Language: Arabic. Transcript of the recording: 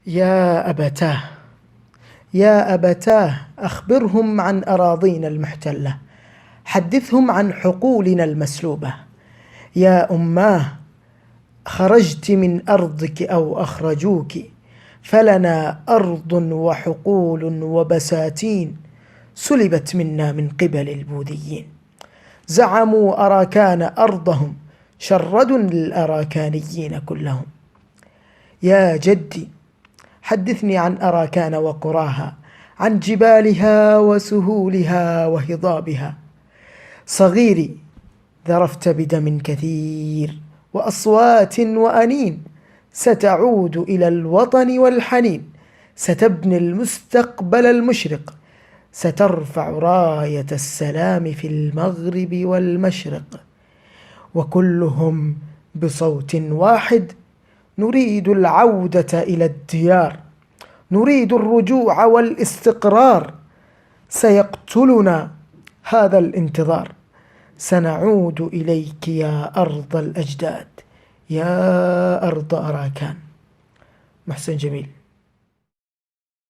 يا أبتاه يا أبتاه أخبرهم عن أراضينا المحتلة، حدثهم عن حقولنا المسلوبة. يا أماه خرجت من أرضك أو أخرجوك، فلنا أرض وحقول وبساتين سلبت منا من قبل البوذيين. زعموا أراكان أرضهم، شردوا الأراكانيين كلهم. يا جدي حدثني عن أراكان وقراها، عن جبالها وسهولها وهضابها. صغيري ذرفت بدم كثير وأصوات وأنين، ستعود إلى الوطن والحنين، ستبني المستقبل المشرق، سترفع راية السلام في المغرب والمشرق. وكلهم بصوت واحد: نريد العودة إلى الديار، نريد الرجوع والاستقرار. سيقتلنا هذا الانتظار، سنعود إليك يا أرض الأجداد، يا أرض أراكان. محسن جميل.